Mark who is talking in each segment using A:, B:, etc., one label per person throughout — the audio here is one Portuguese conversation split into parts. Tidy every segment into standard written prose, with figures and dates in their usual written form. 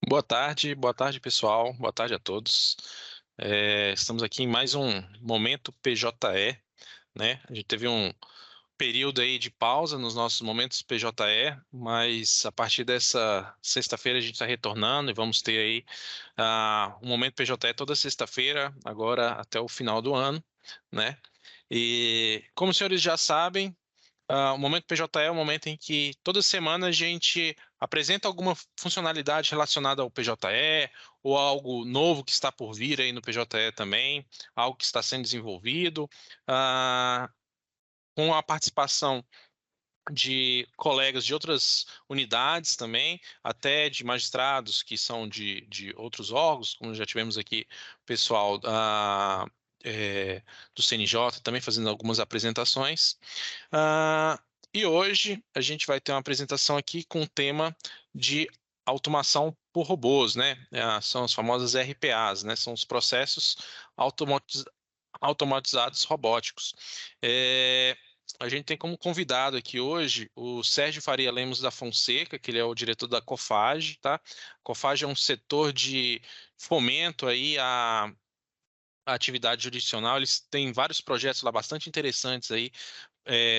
A: Boa tarde pessoal, boa tarde a todos. Estamos aqui em mais um Momento PJE, né? A gente teve um período aí de pausa nos nossos momentos PJE, mas a partir dessa sexta-feira a gente está retornando e vamos ter aí um Momento PJE toda sexta-feira, agora até o final do ano, né? E como os senhores já sabem, o Momento PJE é o momento em que toda semana a gente apresenta alguma funcionalidade relacionada ao PJE ou algo novo que está por vir aí no PJE também, algo que está sendo desenvolvido, ah, com a participação de colegas de outras unidades também, até de magistrados que são de outros órgãos, como já tivemos aqui o pessoal do CNJ também fazendo algumas apresentações. Ah, e hoje a gente vai ter uma apresentação aqui com o tema de automação por robôs, né? São as famosas RPAs, né? São os processos automatizados robóticos. É, a gente tem como convidado aqui hoje o Sérgio Faria Lemos da Fonseca, que ele é o diretor da Cofage, tá? Cofage é um setor de fomento aí a atividade jurisdicional. Eles têm vários projetos lá bastante interessantes aí,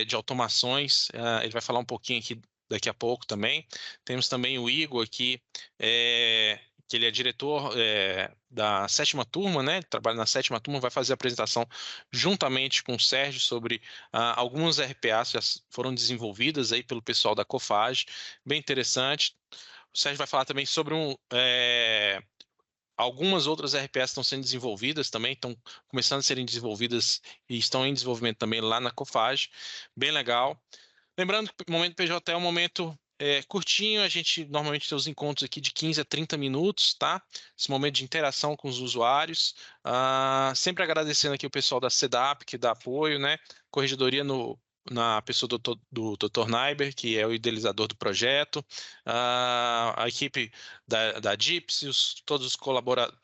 A: de automações. Ele vai falar um pouquinho aqui daqui a pouco também. Temos também o Igor aqui, que ele é diretor da sétima turma, né? Ele trabalha na sétima turma, vai fazer a apresentação juntamente com o Sérgio sobre algumas RPAs que já foram desenvolvidas aí pelo pessoal da Cofage, bem interessante. O Sérgio vai falar também sobre algumas outras RPAs estão sendo desenvolvidas também, estão começando a serem desenvolvidas e estão em desenvolvimento também lá na Cofage. Bem legal. Lembrando que o momento PJ é um momento curtinho, a gente normalmente tem os encontros aqui de 15 a 30 minutos, tá? Esse momento de interação com os usuários. Sempre agradecendo aqui o pessoal da CEDAP, que dá apoio, né? Corregedoria na pessoa do Dr. Naiber, que é o idealizador do projeto, a equipe da DIPS, todos os colaboradores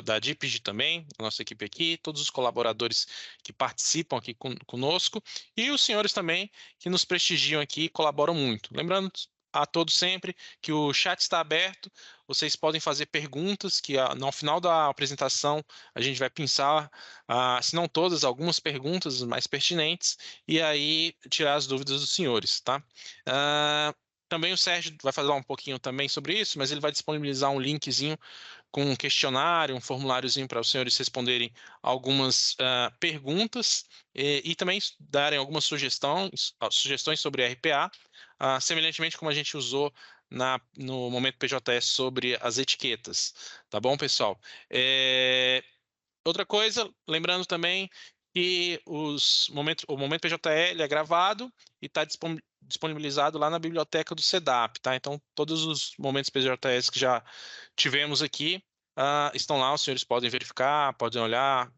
A: da DIPG também, a nossa equipe aqui, todos os colaboradores que participam aqui conosco, e os senhores também que nos prestigiam aqui e colaboram muito. Lembrando a todos sempre que o chat está aberto, vocês podem fazer perguntas que no final da apresentação a gente vai pensar, se não todas, algumas perguntas mais pertinentes e aí tirar as dúvidas dos senhores, tá? Também o Sérgio vai falar um pouquinho também sobre isso, mas ele vai disponibilizar um linkzinho com um questionário, um formuláriozinho para os senhores responderem algumas perguntas e também darem algumas sugestões sobre RPA, semelhantemente como a gente usou no momento PJS sobre as etiquetas. Tá bom, pessoal? Outra coisa, lembrando também que o Momento PJL é gravado e está disponibilizado lá na biblioteca do CEDAP, tá? Então, todos os momentos PJS que já tivemos aqui estão lá, os senhores podem verificar, podem olhar,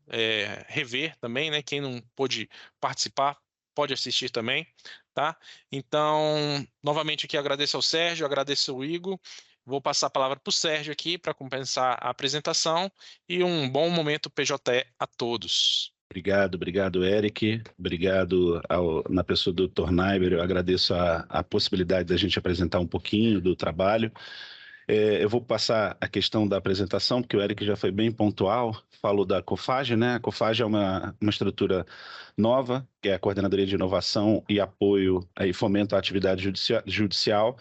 A: rever também, né? Quem não pôde participar, pode assistir também, tá? Então, novamente aqui agradeço ao Sérgio, agradeço ao Igor. Vou passar a palavra para o Sérgio aqui para compensar a apresentação e um bom momento PJE a todos.
B: Obrigado, Eric. Obrigado na pessoa do Dr. Naiber. Eu agradeço a possibilidade da gente apresentar um pouquinho do trabalho. Eu vou passar a questão da apresentação, porque o Eric já foi bem pontual, falou da Cofage, né? A Cofage é uma estrutura nova, que é a Coordenadoria de Inovação e Apoio e Fomento à Atividade Judicial,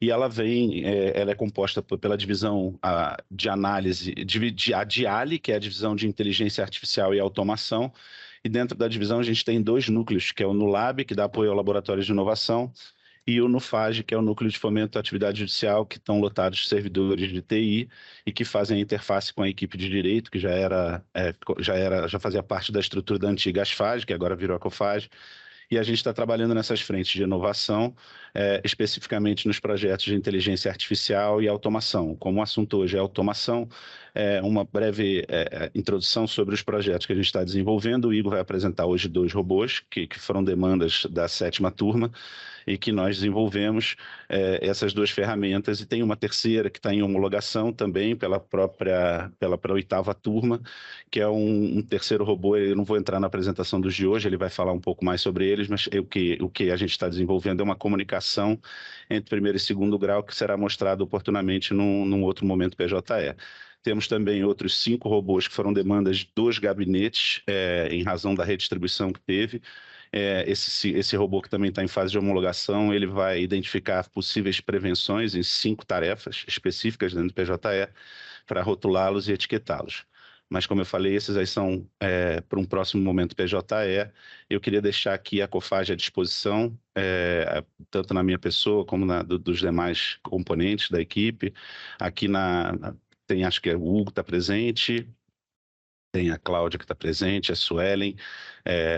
B: e ela é composta pela divisão de análise, a DIALI, que é a divisão de Inteligência Artificial e Automação, e dentro da divisão a gente tem dois núcleos, que é o NULAB, que dá apoio ao Laboratório de Inovação, e o NUFAGE, que é o Núcleo de Fomento à Atividade Judicial, que estão lotados de servidores de TI e que fazem a interface com a equipe de direito, que já fazia parte da estrutura da antiga ASFAGE, que agora virou a COFAGE, e a gente está trabalhando nessas frentes de inovação, especificamente nos projetos de inteligência artificial e automação. Como o assunto hoje é automação, uma breve introdução sobre os projetos que a gente está desenvolvendo. O Igor vai apresentar hoje dois robôs, que foram demandas da sétima turma, e que nós desenvolvemos essas duas ferramentas, e tem uma terceira que está em homologação também pela 8ª turma, que é um terceiro robô. Eu não vou entrar na apresentação dos de hoje, ele vai falar um pouco mais sobre eles, mas o que a gente está desenvolvendo é uma comunicação entre primeiro e segundo grau, que será mostrado oportunamente num outro momento PJE. Temos também outros 5 robôs que foram demandas dos gabinetes, em razão da redistribuição que teve. Esse robô, que também está em fase de homologação, ele vai identificar possíveis prevenções em 5 tarefas específicas dentro do PJE para rotulá-los e etiquetá-los. Mas, como eu falei, esses aí são para um próximo momento PJE. Eu queria deixar aqui a Cofage à disposição, tanto na minha pessoa como dos demais componentes da equipe. Aqui tem, acho que o Hugo está presente, tem a Cláudia que está presente, a Suelen,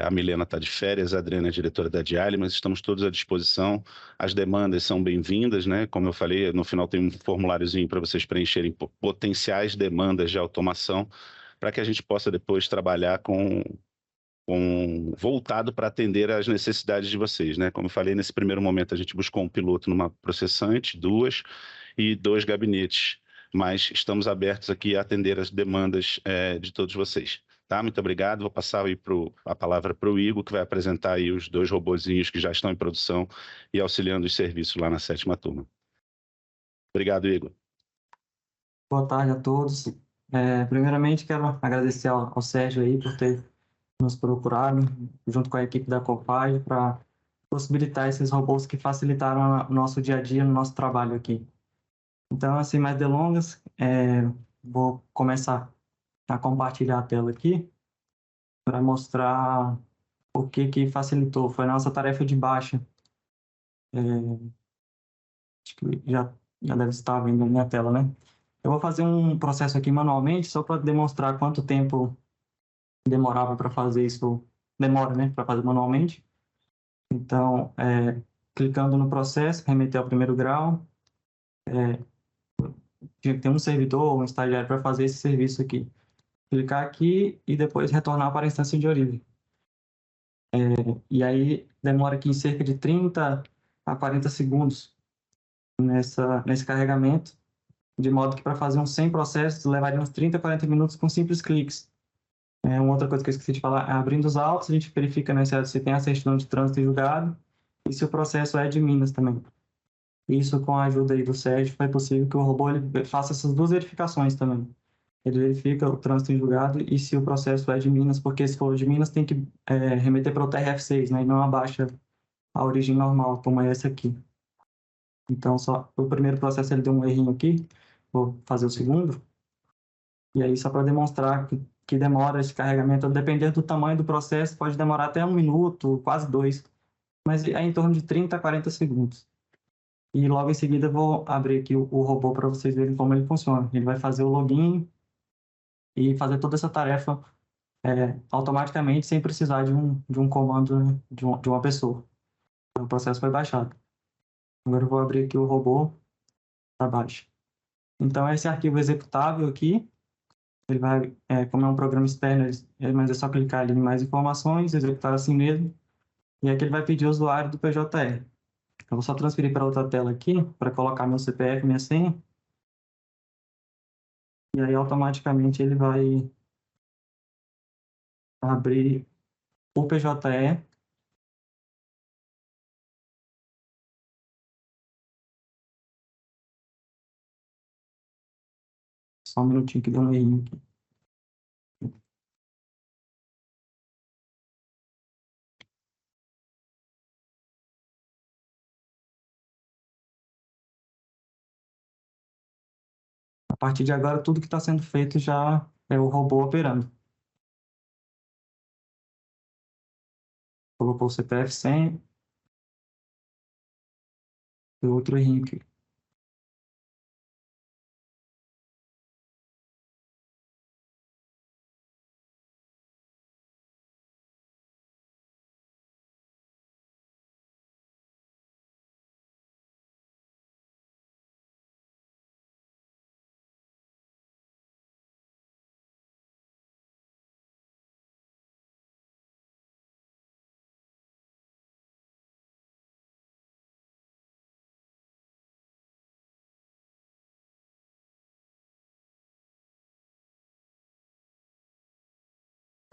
B: a Milena está de férias, a Adriana é diretora da Diali, mas estamos todos à disposição. As demandas são bem-vindas, né? Como eu falei, no final tem um formuláriozinho para vocês preencherem potenciais demandas de automação, para que a gente possa depois trabalhar voltado para atender às necessidades de vocês, né? Como eu falei, nesse primeiro momento a gente buscou um piloto numa processante, 2 e 2 gabinetes, mas estamos abertos aqui a atender as demandas de todos vocês. Tá? Muito obrigado. Vou passar aí a palavra para o Igor, que vai apresentar aí os 2 robozinhos que já estão em produção e auxiliando os serviços lá na 7ª turma. Obrigado, Igor.
C: Boa tarde a todos. Primeiramente, quero agradecer ao Sérgio aí por ter nos procurado, junto com a equipe da Cofage, para possibilitar esses robôs que facilitaram o nosso dia a dia, no nosso trabalho aqui. Então, sem mais delongas, vou começar a compartilhar a tela aqui para mostrar o que facilitou. Foi a nossa tarefa de baixa. Acho que já deve estar vendo na minha tela, né? Eu vou fazer um processo aqui manualmente, só para demonstrar quanto tempo demorava para fazer isso. Demora, né? Para fazer manualmente. Então, clicando no processo, remeter ao primeiro grau, tinha que ter um servidor, um estagiário para fazer esse serviço aqui. Clicar aqui e depois retornar para a instância de origem. E aí demora aqui cerca de 30 a 40 segundos nesse carregamento, de modo que para fazer uns 100 processos levaria uns 30 a 40 minutos com simples cliques. Uma outra coisa que eu esqueci de falar, abrindo os autos, a gente verifica, né, se tem a certidão de trânsito julgado e se o processo é de Minas também. Isso, com a ajuda aí do Sérgio, foi possível que o robô ele faça essas 2 verificações também. Ele verifica o trânsito em julgado e se o processo é de Minas, porque se for de Minas tem que remeter para o TRF6, né, e não abaixa a origem normal, como é essa aqui. Então, só o primeiro processo ele deu um errinho aqui, vou fazer o segundo. E aí, só para demonstrar que demora esse carregamento, dependendo do tamanho do processo, pode demorar até 1 minuto, quase 2, mas é em torno de 30 a 40 segundos. E logo em seguida eu vou abrir aqui o robô para vocês verem como ele funciona. Ele vai fazer o login e fazer toda essa tarefa automaticamente, sem precisar de um comando, né, de uma pessoa. Então, o processo foi baixado. Agora eu vou abrir aqui o robô para baixo. Então, esse arquivo executável aqui, ele vai, como é um programa externo, mas é só clicar ali em mais informações, executar assim mesmo, e aqui ele vai pedir o usuário do PJR. Eu vou só transferir para outra tela aqui, para colocar meu CPF, minha senha, e aí automaticamente ele vai abrir o PJE. Só um minutinho que deu um errinho aqui. A partir de agora, tudo que está sendo feito já é o robô operando. Colocou o CPF, senha, e outro errinho aqui.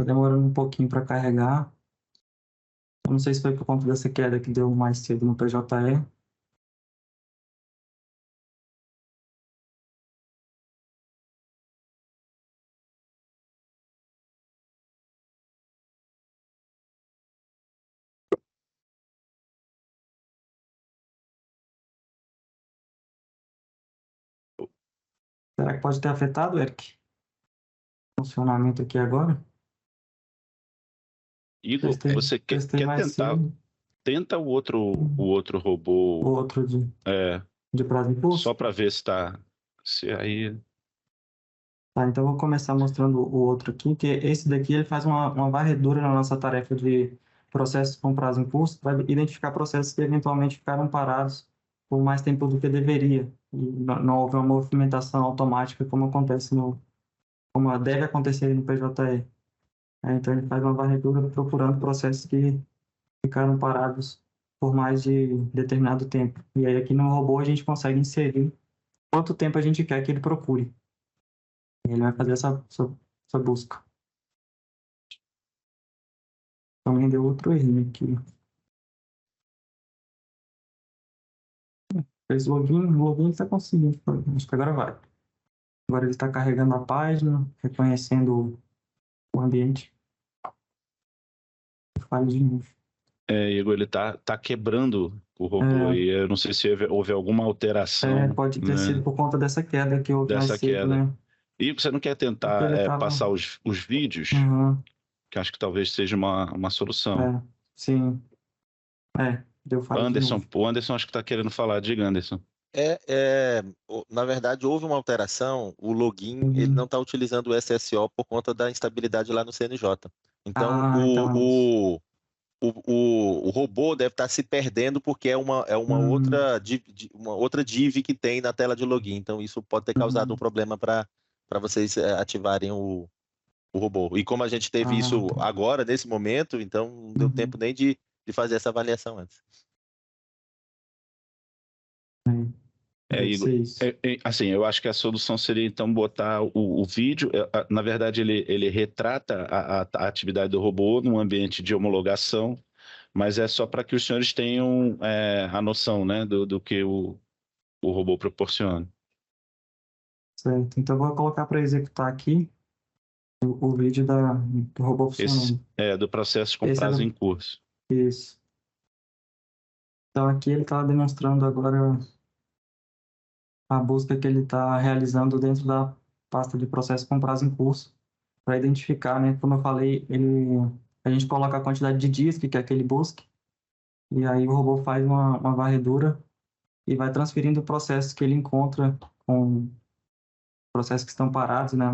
C: Tá demorando um pouquinho para carregar. Eu não sei se foi por conta dessa queda que deu mais cedo no PJE. Será que pode ter afetado, Eric? O funcionamento aqui agora?
B: Igor, você
C: Testei
B: quer
C: mais
B: tentar?
C: cedo.
B: Tenta o outro
C: O
B: robô,
C: outro de prazo de
B: só
C: impulso?
B: para ver se tá. Se aí.
C: Tá, então eu vou começar mostrando o outro aqui, que esse daqui ele faz uma varredura na nossa tarefa de processos com prazo em curso, para identificar processos que eventualmente ficaram parados por mais tempo do que deveria, e não houve uma movimentação automática como acontece como deve acontecer no PJE. Então ele faz uma varredura procurando processos que ficaram parados por mais de determinado tempo. E aí aqui no robô a gente consegue inserir quanto tempo a gente quer que ele procure. Ele vai fazer essa busca. Também deu outro erro aqui. Fez login está conseguindo. Acho que agora vai. Agora ele está carregando a página, reconhecendo o ambiente. Faz de novo.
B: Igor, ele tá quebrando o robô aí. Eu não sei se houve alguma alteração,
C: Pode ter sido
B: né,
C: por conta dessa queda que houve mais
B: dessa
C: cedo,
B: queda.
C: né?
B: E você não quer
C: Porque
B: tentar
C: ele
B: passar
C: estava.
B: os vídeos?
C: Uhum,
B: Que acho que talvez seja uma solução.
C: sim. Deu falha de novo.
B: O Anderson acho que está querendo falar. Diga, Anderson.
D: Na verdade, houve uma alteração. O login ele
C: Uhum.
D: não está utilizando o SSO por conta da instabilidade lá no CNJ. Então,
C: Então é isso.
D: o robô deve estar se perdendo porque é uma
C: Uhum,
D: outra div que tem na tela de login. Então, isso pode ter causado um
C: uhum.
D: problema para vocês ativarem o robô. E como a gente teve isso
C: Tá.
D: agora, nesse momento, então não deu
C: Uhum.
D: tempo nem de fazer essa avaliação antes.
C: Deve
B: Igor,
C: ser isso.
B: assim, eu acho que a solução seria então botar o vídeo. Na verdade, ele retrata a atividade do robô num ambiente de homologação, mas é só para que os senhores tenham a noção, né, do que o robô proporciona.
C: Certo. Então eu vou colocar para executar aqui o vídeo do robô
B: Esse
C: funcionando.
B: é do processo com
C: Esse é
B: prazo em curso.
C: isso. Então aqui ele está demonstrando agora a busca que ele está realizando dentro da pasta de processo com prazo em curso para identificar, né? Como eu falei, a gente coloca a quantidade de dias que quer que ele busque e aí o robô faz uma varredura e vai transferindo processos que ele encontra com processos que estão parados, né?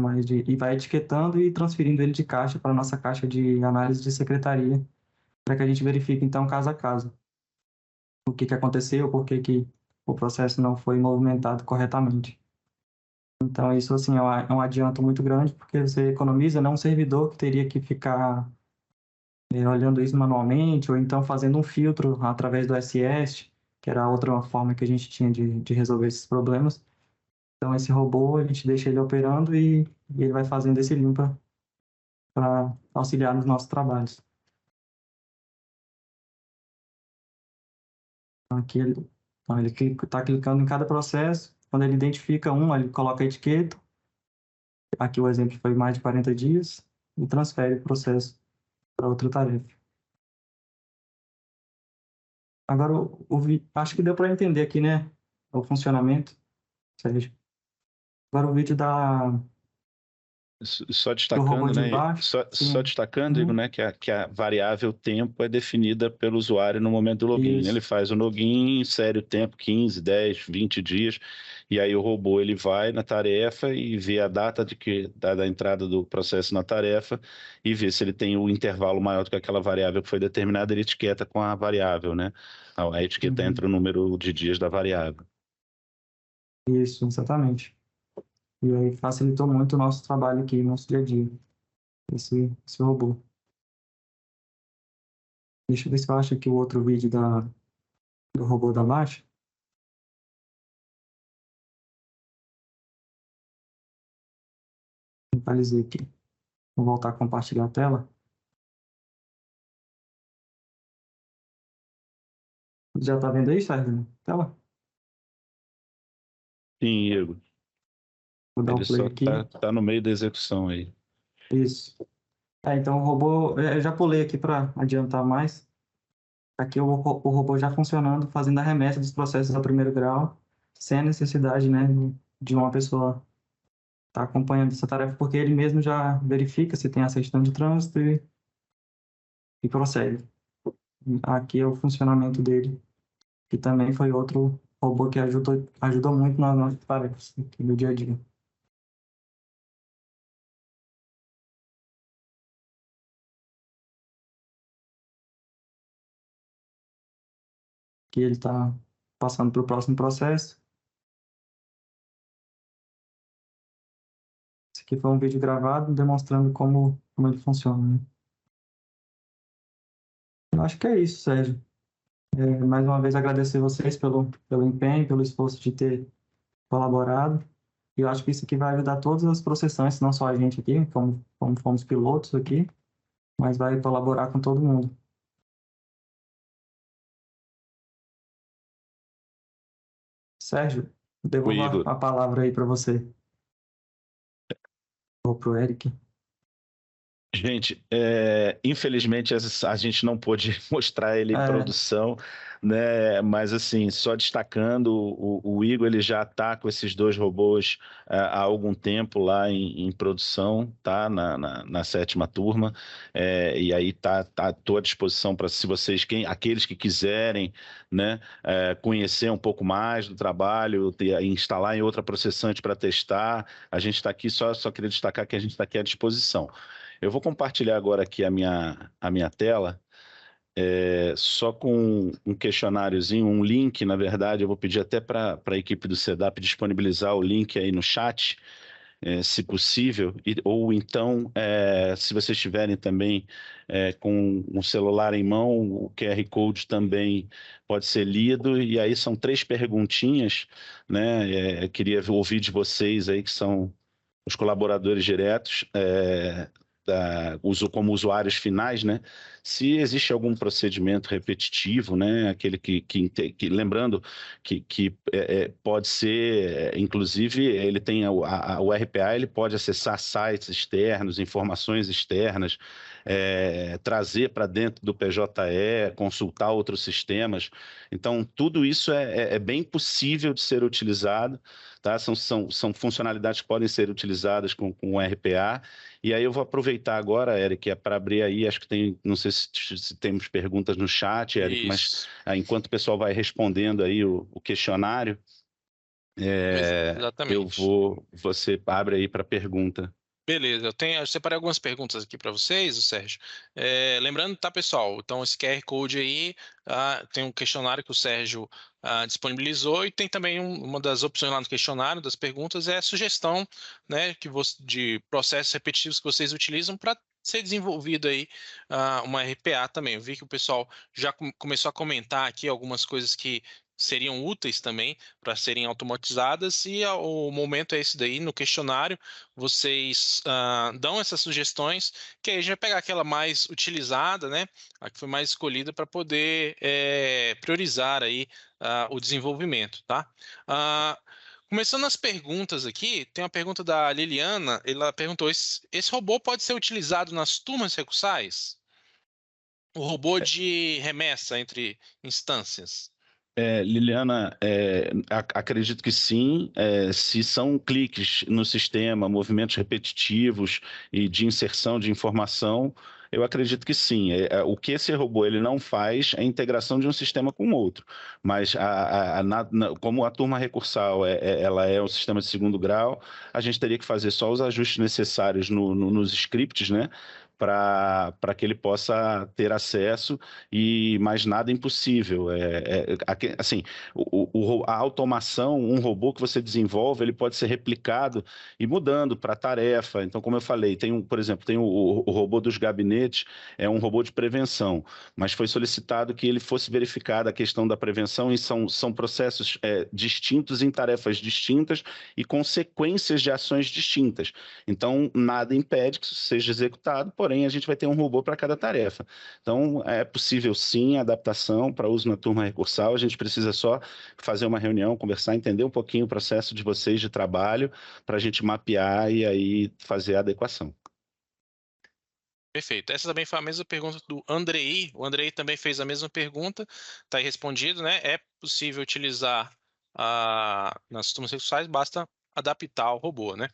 C: E vai etiquetando e transferindo ele de caixa para a nossa caixa de análise de secretaria para que a gente verifique, então, caso a caso, o que aconteceu, por que o processo não foi movimentado corretamente. Então, isso, assim, é um adianto muito grande, porque você economiza, não um servidor que teria que ficar olhando isso manualmente, ou então fazendo um filtro através do SS, que era a outra forma que a gente tinha de resolver esses problemas. Então, esse robô, a gente deixa ele operando e ele vai fazendo esse limpa para auxiliar nos nossos trabalhos. Então, aqui ele está clicando em cada processo. Quando ele identifica um, ele coloca a etiqueta. Aqui o exemplo foi mais de 40 dias e transfere o processo para outra tarefa. Agora, acho que deu para entender aqui, né, o funcionamento. Sérgio. Agora o vídeo
B: Só
C: do robô
B: destacando,
C: de
B: né?
C: baixo.
B: Só
C: Sim.
B: destacando, Igor,
C: Uhum.
B: né, que a variável tempo é definida pelo usuário no momento do login. Ele
C: Isso.
B: faz o login, insere o tempo, 15, 10, 20 dias, e aí o robô ele vai na tarefa e vê a data da entrada do processo na tarefa e vê se ele tem o intervalo maior do que aquela variável que foi determinada, ele etiqueta com a variável, né? A etiqueta
C: Uhum.
B: entre o número de dias da variável.
C: Isso, exatamente. E aí facilitou muito o nosso trabalho aqui, nosso dia a dia, esse robô. Deixa eu ver se eu acho aqui o outro vídeo do robô da baixa. Localizei aqui. Vou voltar a compartilhar a tela. Já está vendo aí, Sérgio? Tela?
B: Sim, Igor.
C: Vou dar
B: Ele
C: o play
B: só
C: aqui.
B: tá no meio da execução aí.
C: Isso. Então o robô, eu já pulei aqui para adiantar mais. Aqui o robô já funcionando, fazendo a remessa dos processos ao primeiro grau, sem a necessidade, né, de uma pessoa estar acompanhando essa tarefa, porque ele mesmo já verifica se tem a certidão de trânsito e prossegue. Aqui é o funcionamento dele, que também foi outro robô que ajudou muito nas nossas tarefas aqui do dia a dia. Aqui ele está passando para o próximo processo. Esse aqui foi um vídeo gravado demonstrando como ele funciona, né? Eu acho que é isso, Sérgio. Mais uma vez agradecer vocês pelo empenho, pelo esforço de ter colaborado. E eu acho que isso aqui vai ajudar todas as processantes, não só a gente aqui, como fomos pilotos aqui, mas vai colaborar com todo mundo. Sérgio, devolvo
B: Igor.
C: a palavra aí para você. Ou para o Eric.
B: Gente, infelizmente a gente não pôde mostrar ele em produção, né? Mas assim, só destacando, o Igor ele já está com esses dois robôs há algum tempo lá em produção, tá? Na sétima turma, e aí tô à disposição para se vocês, aqueles que quiserem, né? Conhecer um pouco mais do trabalho, instalar em outra processante para testar, a gente está aqui, só queria destacar que a gente está aqui à disposição. Eu vou compartilhar agora aqui a minha tela, só com um questionáriozinho, um link, na verdade, eu vou pedir até para a equipe do SEDAP disponibilizar o link aí no chat, se possível, ou então, se vocês tiverem também com um celular em mão, o QR Code também pode ser lido, e aí são 3 perguntinhas, né? Queria ouvir de vocês aí, que são os colaboradores diretos, como usuários finais, né? Se existe algum procedimento repetitivo, né? Aquele que lembrando que pode ser, inclusive, ele tem o RPA, ele pode acessar sites externos, informações externas, trazer para dentro do PJE, consultar outros sistemas. Então, tudo isso é bem possível de ser utilizado, tá? São funcionalidades que podem ser utilizadas com o RPA. E aí eu vou aproveitar agora, Eric, para abrir aí, acho que tem, não sei se temos perguntas no chat, Eric, mas enquanto o pessoal vai respondendo aí o questionário, você abre aí para pergunta.
A: Beleza, eu separei algumas perguntas aqui para vocês, o Sérgio. Lembrando, tá, pessoal? Então, esse QR Code aí, tem um questionário que o Sérgio disponibilizou, e tem também uma das opções lá no questionário, das perguntas, é a sugestão, né, de processos repetitivos que vocês utilizam para ser desenvolvido aí uma RPA também. Eu vi que o pessoal já começou a comentar aqui algumas coisas que seriam úteis também para serem automatizadas, e o momento é esse daí. No questionário vocês dão essas sugestões, que aí a gente vai pegar aquela mais utilizada, né, a que foi mais escolhida, para poder priorizar aí o desenvolvimento, tá? Começando as perguntas aqui, tem uma pergunta da Liliana. Ela perguntou: esse robô pode ser utilizado nas turmas recursais? O robô de remessa entre instâncias.
B: Liliana, acredito que sim. Se são cliques no sistema, movimentos repetitivos e de inserção de informação, eu acredito que sim. O que esse robô ele não faz é a integração de um sistema com outro, mas como a turma recursal ela é um sistema de segundo grau, a gente teria que fazer só os ajustes necessários nos scripts, né? para que ele possa ter acesso e mais nada impossível. Assim, a automação, um robô que você desenvolve, ele pode ser replicado e mudando para tarefa. Então, como eu falei, por exemplo, tem o robô dos gabinetes, é um robô de prevenção, mas foi solicitado que ele fosse verificada a questão da prevenção e são processos distintos em tarefas distintas e consequências de ações distintas. Então, nada impede que isso seja executado, porém, a gente vai ter um robô para cada tarefa. Então, é possível sim a adaptação para uso na turma recursal, a gente precisa só fazer uma reunião, conversar, entender um pouquinho o processo de vocês de trabalho, para a gente mapear e aí fazer a adequação.
A: Perfeito. Essa também foi a mesma pergunta do Andrei. O Andrei também fez a mesma pergunta, está aí respondido, né? É possível utilizar nas turmas recursais, basta adaptar o robô, né?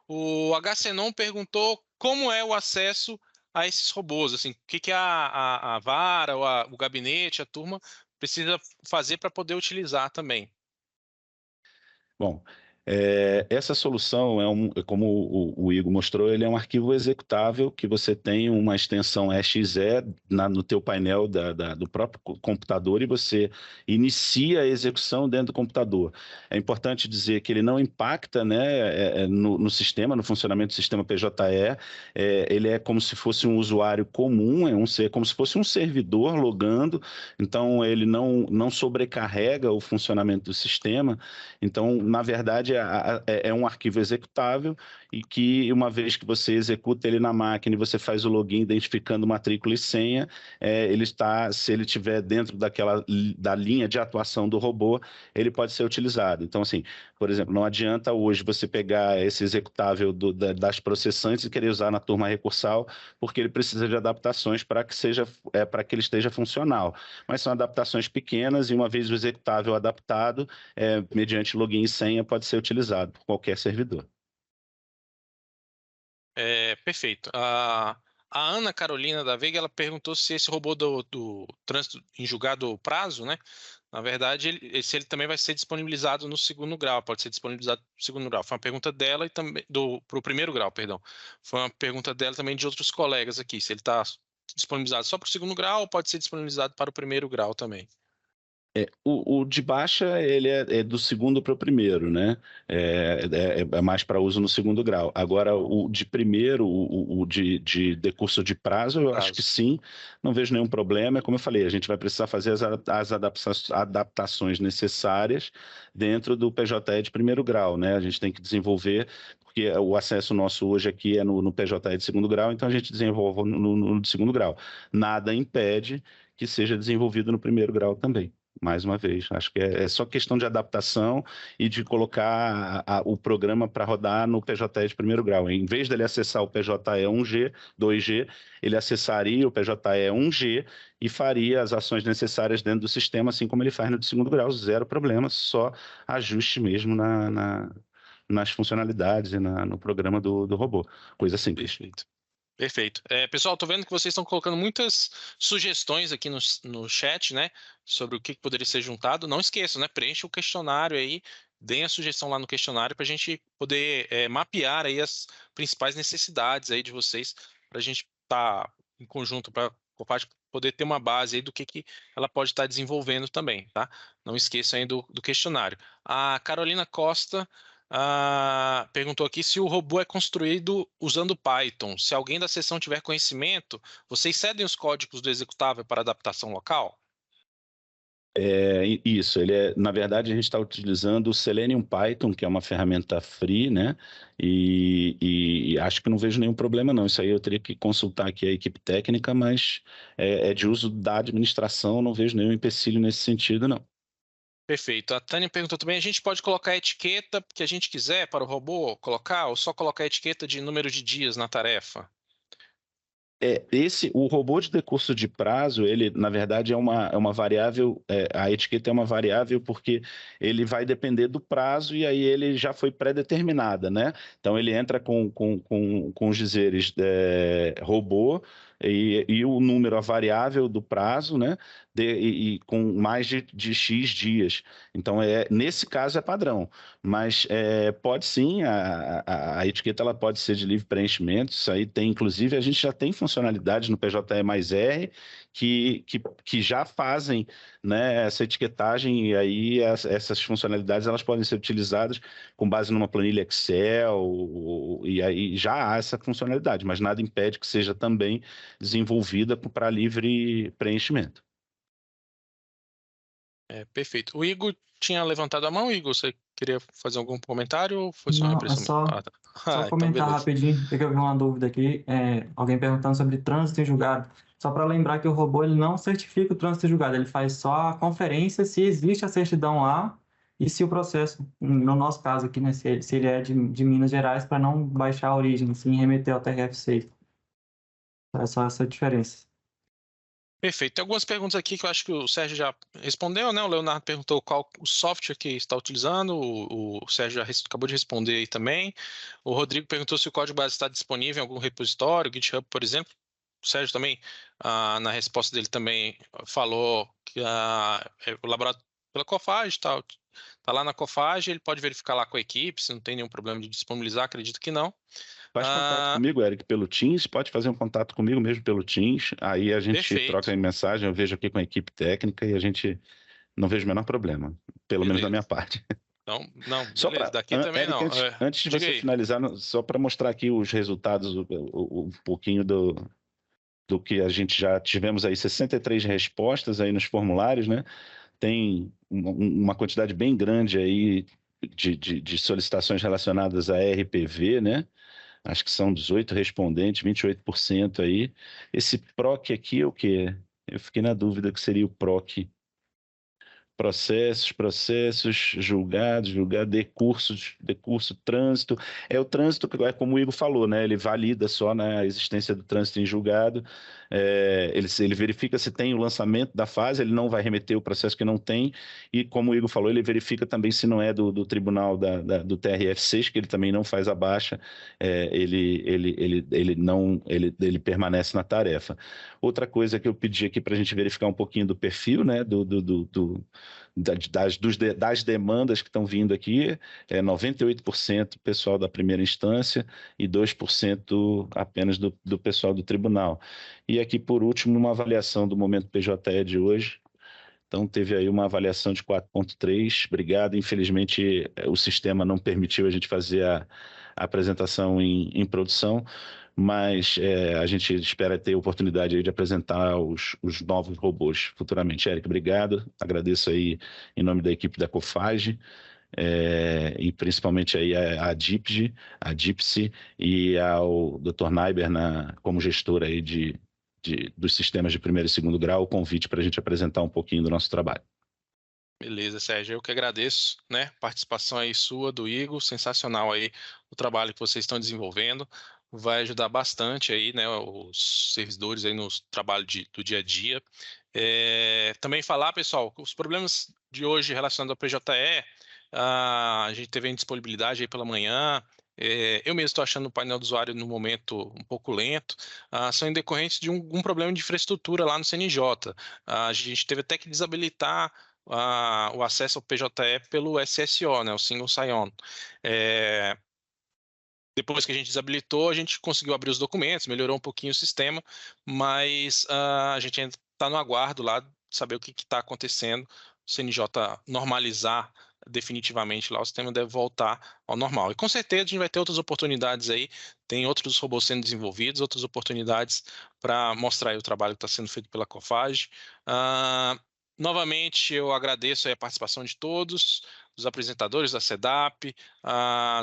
A: O HCnon perguntou como é o acesso a esses robôs, assim, o que a vara, o gabinete, a turma precisa fazer para poder utilizar também.
B: Bom, essa solução como o Igor mostrou, ele é um arquivo executável que você tem uma extensão exe no teu painel do próprio computador e você inicia a execução dentro do computador. É importante dizer que ele não impacta, né, no sistema, no funcionamento do sistema PJE. Ele é como se fosse um usuário comum, como se fosse um servidor logando, então ele não sobrecarrega o funcionamento do sistema. Então, na verdade, é um arquivo executável e que, uma vez que você executa ele na máquina e você faz o login identificando matrícula e senha, se ele estiver dentro da linha de atuação do robô, ele pode ser utilizado. Então, assim, por exemplo, não adianta hoje você pegar esse executável das processantes e querer usar na turma recursal, porque ele precisa de adaptações para que ele esteja funcional. Mas são adaptações pequenas e, uma vez o executável adaptado, mediante login e senha, pode ser utilizado por qualquer servidor.
A: Perfeito. A Ana Carolina da Veiga, ela perguntou se esse robô do trânsito em julgado prazo, né? Na verdade, se ele também vai ser disponibilizado no segundo grau, pode ser disponibilizado no segundo grau. Foi uma pergunta dela e também para o primeiro grau, perdão. Foi uma pergunta dela também de outros colegas aqui, se ele está disponibilizado só para o segundo grau ou pode ser disponibilizado para o primeiro grau também.
B: O de baixa, ele é do segundo para o primeiro, né? É mais para uso no segundo grau. Agora, o de primeiro, o de decurso de prazo, eu acho que sim, não vejo nenhum problema. É como eu falei, a gente vai precisar fazer as adaptações necessárias dentro do PJE de primeiro grau, né? A gente tem que desenvolver, porque o acesso nosso hoje aqui é no PJE de segundo grau, então a gente desenvolve no de segundo grau. Nada impede que seja desenvolvido no primeiro grau também. Mais uma vez, acho que é só questão de adaptação e de colocar o programa para rodar no PJE de primeiro grau. Em vez dele acessar o PJE 1G, 2G, ele acessaria o PJE 1G e faria as ações necessárias dentro do sistema, assim como ele faz no de segundo grau, zero problema, só ajuste mesmo nas funcionalidades e no programa do robô. Coisa simples.
A: Perfeito. Perfeito. Pessoal, estou vendo que vocês estão colocando muitas sugestões aqui no chat, né? Sobre o que poderia ser juntado. Não esqueçam, né? Preencha o questionário aí, deem a sugestão lá no questionário para a gente poder mapear aí as principais necessidades aí de vocês, para a gente estar em conjunto, para poder ter uma base aí do que ela pode estar desenvolvendo também, tá? Não esqueçam aí do questionário. A Carolina Costa perguntou aqui se o robô é construído usando Python. Se alguém da seção tiver conhecimento, vocês cedem os códigos do executável para adaptação local?
B: Isso, na verdade, a gente está utilizando o Selenium Python, que é uma ferramenta free, né? E acho que não vejo nenhum problema, não. Isso aí eu teria que consultar aqui a equipe técnica, mas é de uso da administração, não vejo nenhum empecilho nesse sentido, não.
A: Perfeito. A Tânia perguntou também, a gente pode colocar a etiqueta que a gente quiser para o robô colocar, ou só colocar a etiqueta de número de dias na tarefa?
B: O robô de decurso de prazo, ele, na verdade, é uma variável, a etiqueta é uma variável porque ele vai depender do prazo e aí ele já foi pré-determinada, né? Então, ele entra com os dizeres robô e o número, a variável do prazo, né? E com mais de X dias. Então, nesse caso, é padrão. Mas pode sim, a etiqueta ela pode ser de livre preenchimento. Isso aí tem, inclusive, a gente já tem funcionalidades no PJE mais R que já fazem, né, essa etiquetagem, e aí essas funcionalidades elas podem ser utilizadas com base numa planilha Excel, e aí já há essa funcionalidade, mas nada impede que seja também desenvolvida para livre preenchimento.
A: Perfeito. O Igor tinha levantado a mão. Igor, você queria fazer algum comentário ou foi só uma
C: Não, é
A: impressão?
C: só,
A: Tá.
C: só
A: Então
C: comentar
A: beleza.
C: rapidinho, porque eu vi uma dúvida aqui, alguém perguntando sobre trânsito em julgado. Só para lembrar que o robô ele não certifica o trânsito em julgado, ele faz só a conferência se existe a certidão lá e se o processo, no nosso caso aqui, né, se ele é de Minas Gerais, para não baixar a origem, sim remeter ao TRF6. É só essa diferença.
A: Perfeito. Tem algumas perguntas aqui que eu acho que o Sérgio já respondeu, né? O Leonardo perguntou qual o software que está utilizando, o Sérgio já acabou de responder aí também. O Rodrigo perguntou se o código base está disponível em algum repositório, GitHub, por exemplo. O Sérgio também, na resposta dele também falou que é elaborado pela Cofage, tá lá na Cofage, ele pode verificar lá com a equipe, se não tem nenhum problema de disponibilizar, acredito que não.
B: Faz contato comigo, Eric, pelo Teams, pode fazer um contato comigo mesmo pelo Teams, aí a gente
A: Perfeito.
B: troca em mensagem, eu vejo aqui com a equipe técnica e a gente não vejo o menor problema, pelo menos da minha parte.
A: Então, não,
B: Só
A: beleza,
B: para,
A: daqui também
B: Eric,
A: não.
B: antes de
A: Diga
B: você
A: aí.
B: finalizar, só para mostrar aqui os resultados, um pouquinho do que a gente já tivemos aí, 63 respostas aí nos formulários, né? Tem uma quantidade bem grande aí de solicitações relacionadas a RPV, né? Acho que são 18 respondentes, 28% aí. Esse PROC aqui é o quê? Eu fiquei na dúvida que seria o PROC. Processos, julgado, decurso, trânsito. É o trânsito, como o Igor falou, né? Ele valida só, né, a existência do trânsito em julgado. Ele verifica se tem o lançamento da fase, ele não vai remeter o processo que não tem. E como o Igor falou, ele verifica também se não é do tribunal do TRF6, que ele também não faz a baixa, ele permanece na tarefa. Outra coisa que eu pedi aqui para a gente verificar um pouquinho do perfil, né, das demandas que estão vindo aqui, 98% pessoal da primeira instância e 2% apenas do pessoal do tribunal. E aqui, por último, uma avaliação do momento PJE de hoje. Então, teve aí uma avaliação de 4,3. Obrigado. Infelizmente, o sistema não permitiu a gente fazer a apresentação em produção, mas a gente espera ter a oportunidade aí de apresentar os novos robôs futuramente. Eric, obrigado. Agradeço aí em nome da equipe da Cofage, e principalmente aí a DIPG, a DIPSI e ao Dr. Naiber como gestor aí dos sistemas de primeiro e segundo grau, o convite para a gente apresentar um pouquinho do nosso trabalho.
A: Beleza, Sérgio, eu que agradeço, né? Participação aí sua, do Igor, sensacional aí o trabalho que vocês estão desenvolvendo, vai ajudar bastante aí, né, os servidores aí no trabalho do dia a dia. Também falar, pessoal, os problemas de hoje relacionados ao PJE, a gente teve a indisponibilidade aí pela manhã. Eu mesmo estou achando o painel do usuário no momento um pouco lento, são decorrentes de um problema de infraestrutura lá no CNJ. A gente teve até que desabilitar o acesso ao PJE pelo SSO, né, o Single Sign-On. Depois que a gente desabilitou, a gente conseguiu abrir os documentos, melhorou um pouquinho o sistema, mas a gente ainda está no aguardo lá de saber o que está acontecendo. O CNJ normalizar definitivamente lá, o sistema deve voltar ao normal. E com certeza a gente vai ter outras oportunidades aí, tem outros robôs sendo desenvolvidos, outras oportunidades para mostrar aí o trabalho que está sendo feito pela Cofage. Novamente, eu agradeço aí a participação de todos, dos apresentadores da CEDAP,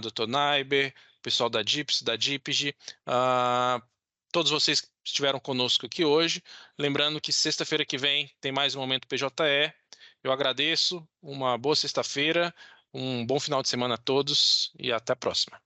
A: Dr. Naiber, pessoal da DIPS, da DIPG, todos vocês que estiveram conosco aqui hoje. Lembrando que sexta-feira que vem tem mais um Momento PJE. Eu agradeço, uma boa sexta-feira, um bom final de semana a todos e até a próxima.